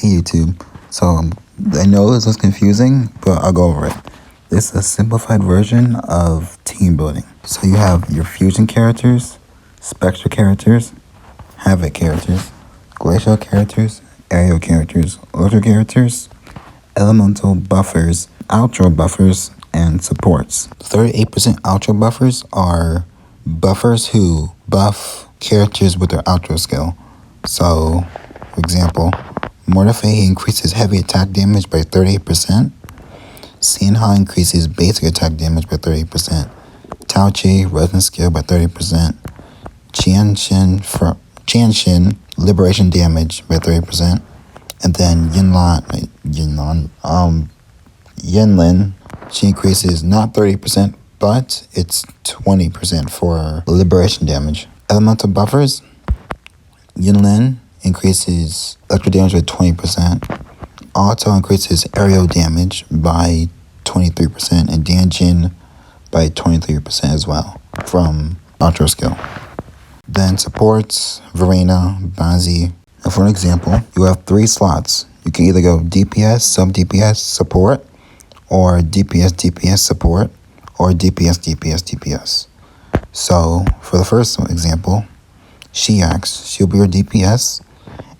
Hey YouTube, so I know this was confusing, but I'll go over it. This is a simplified version of team building. So you have your fusion characters, spectral characters, havoc characters, glacial characters, aerial characters, ultra characters, elemental buffers, outro buffers, and supports. 38% outro buffers are buffers who buff characters with their outro skill. So, for example, Mortifei increases heavy attack damage by 38%. Sanha increases basic attack damage by 30%. Taochi, resonance skill by 30%. Qianshin, liberation damage by 30%. And then Yinlin, she increases not 30%, but it's 20% for liberation damage. Elemental buffers, Yinlin increases electric damage by 20%. Auto increases aerial damage by 23%, and Danjin by 23% as well from outro skill. Then supports, Verena, Bazi. And for an example, you have 3 slots. You can either go DPS, sub-DPS, support, or DPS, DPS, support, or DPS, DPS, DPS. So, for the first example, Shiax, she'll be your DPS,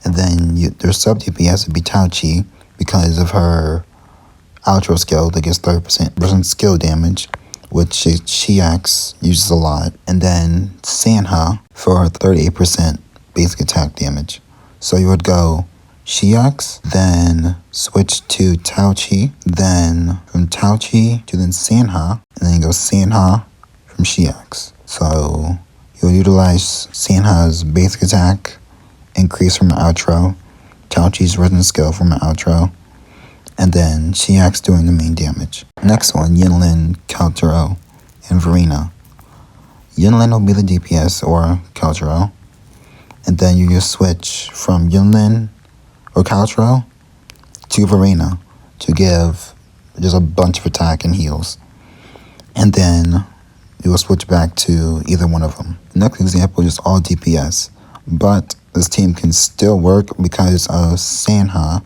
and then their sub-DPS would be Taochi because of her outro skill that gets 30% skill damage, which Shiax uses a lot, and then Sanha for 38% basic attack damage. So you would go Shiax, then switch to Taochi, then from Taochi to then Sanha, and then you go Sanha from Shiax. So you'll utilize Sanha's basic attack, increase from an outro, Taochi's resonance skill from an outro, and then Shiax doing the main damage. Next one, Yinlin, Kaltaro, and Verena. Yinlin will be the DPS or Kaltaro, and then you just switch from Yinlin or Kaltaro to Verena to give just a bunch of attack and heals. And then you will switch back to either one of them. Next example is all DPS, but this team can still work because of Sanha.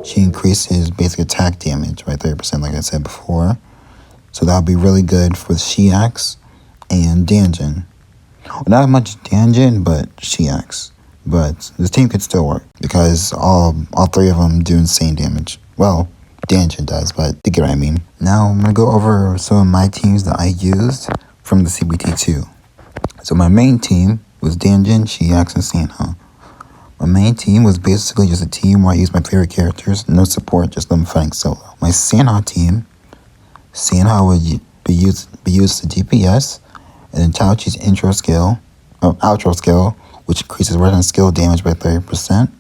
She increases basic attack damage by 30%, like I said before. So that'll be really good for Shiax and Danjin. Well, not much Danjin, but Shiax. But this team could still work because all 3 of them do insane damage. Well, Danjin does, but you get what I mean. Now I'm going to go over some of my teams that I used from the CBT2. So my main team was Danjin, Shiax, and Sanha. My main team was basically just a team where I used my favorite characters, no support, just them fighting solo. My Sanha team, Sanha would be used as DPS, and then Taochi's outro skill, which increases resonance skill damage by 30%.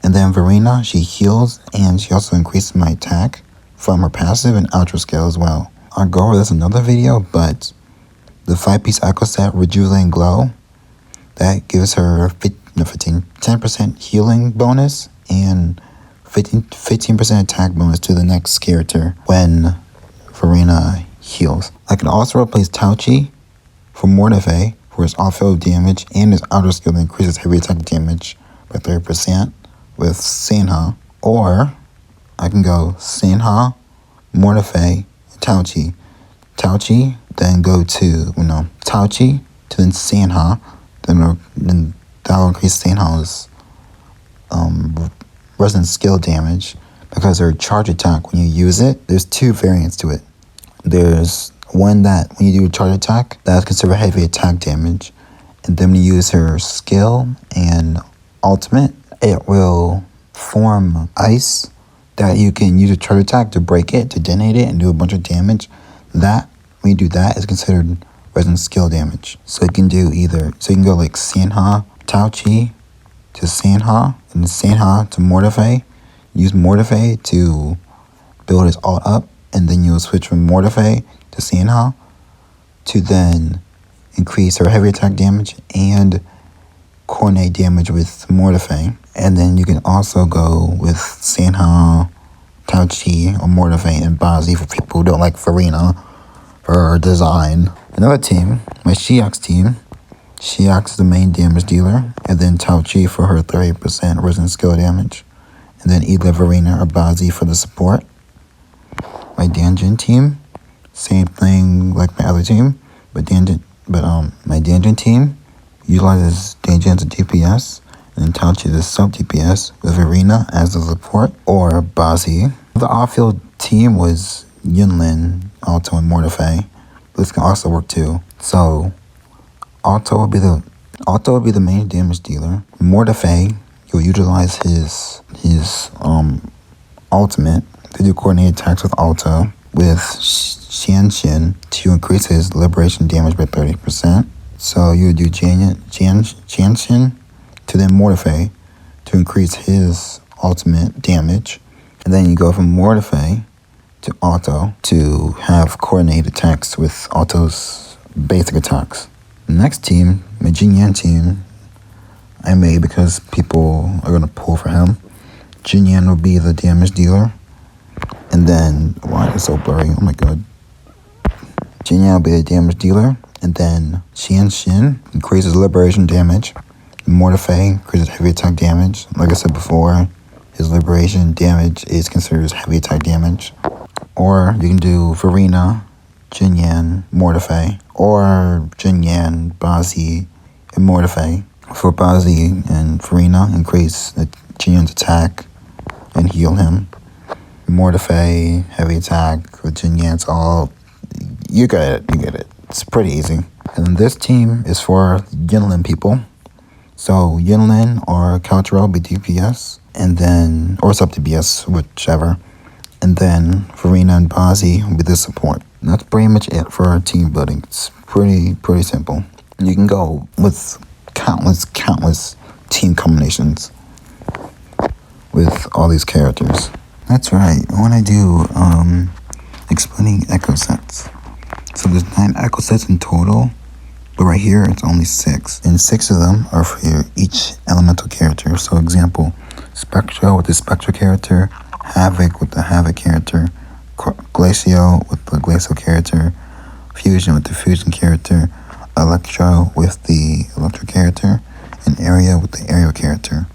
And then Verena, she heals, and she also increases my attack from her passive and outro skill as well. I'll go over this in another video, but the 5-piece Echo set, Rejuvenate Glow, that gives her 10% healing bonus and 15% attack bonus to the next character when Verena heals. I can also replace Taochi for Mortifei for his off-field damage and his outer skill that increases heavy attack damage by 30% with Sanha. Or I can go Sanha, Mortifei, and Taochi. Taochi, then go to, Taochi to then Sanha, then that will increase Sanha's resonance skill damage because her charge attack, when you use it, there's 2 variants to it. There's one that when you do a charge attack, that's considered heavy attack damage. And then when you use her skill and ultimate, it will form ice that you can use a charge attack to break it, to detonate it, and do a bunch of damage. That, when you do that, is considered resonance skill damage. So you can do either, so you can go like Sanha, Taochi to Sanha, and Sanha to Mortifei. Use Mortifei to build his ult up, and then you'll switch from Mortifei to Sanha to then increase her heavy attack damage and coordinate damage with Mortifei. And then you can also go with Sanha, Taochi, or Mortifei and Bazi for people who don't like Verena for her design. Another team, my Shiax team. Shiax is the main damage dealer, and then Taochi for her 30% resonance skill damage. And then either Verena or Bazi for the support. My Danjin team, same thing like my other team, but my Danjin team utilizes Danjin as a DPS and Tachi as sub DPS with Verena as the support or Bazi. The off-field team was Yunlin, Alto, and Mortefei. This can also work too. So Alto will be the main damage dealer. Mortefei, you'll utilize his ultimate to do coordinated attacks with Alto with Xianxin to increase his liberation damage by 30%. So you would do Xianxin to then Mortefei to increase his ultimate damage. And then you go from Mortefei to Alto to have coordinated attacks with Alto's basic attacks. The next team, my Jinyan team, I made because people are going to pull for him. Jinyan will be the damage dealer. And then, why is it so blurry? Oh my god. Jinyan will be the damage dealer. And then Xianxin increases liberation damage. Mortefei increases heavy attack damage. Like I said before, his liberation damage is considered as heavy attack damage. Or you can do Verena, Jinyan, Mortefei, or Jinyan, Bazi, and Mortefei. For Bazi and Verena, increase Jinyan's attack and heal him. Mortefei, heavy attack with Jinyan's all. You get it. It's pretty easy. And then this team is for Yunlin people. So Yunlin or Kaltaro will be DPS, and then, or sub DPS, whichever. And then Verena and Bazi will be the support. And that's pretty much it for our team building. It's pretty simple. And you can go with countless team combinations with all these characters. That's right. When I do explaining echo sets. So there's 9 echo sets in total, but right here it's only 6. And 6 of them are for each elemental character. So example, Spectro with the Spectro character, Havoc with the Havoc character, Glacio with the Glacio character, Fusion with the Fusion character, Electro with the Electro character, and Area with the Aerial character.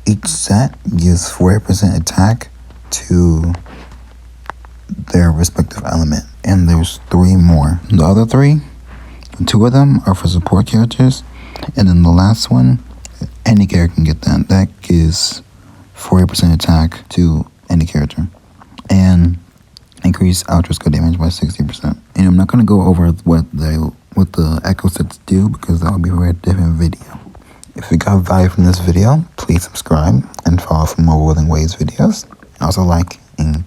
Each set gives 40% attack to their respective element, and there's 3 more. The other 3, 2 of them are for support characters, and then the last one, any character can get that. That gives 40% attack to any character, and increase outro skill damage by 60%. And I'm not going to go over what the echo sets do because that will be a very different video. If you got value from this video, please subscribe and follow for more WutheringWaves videos. Also like and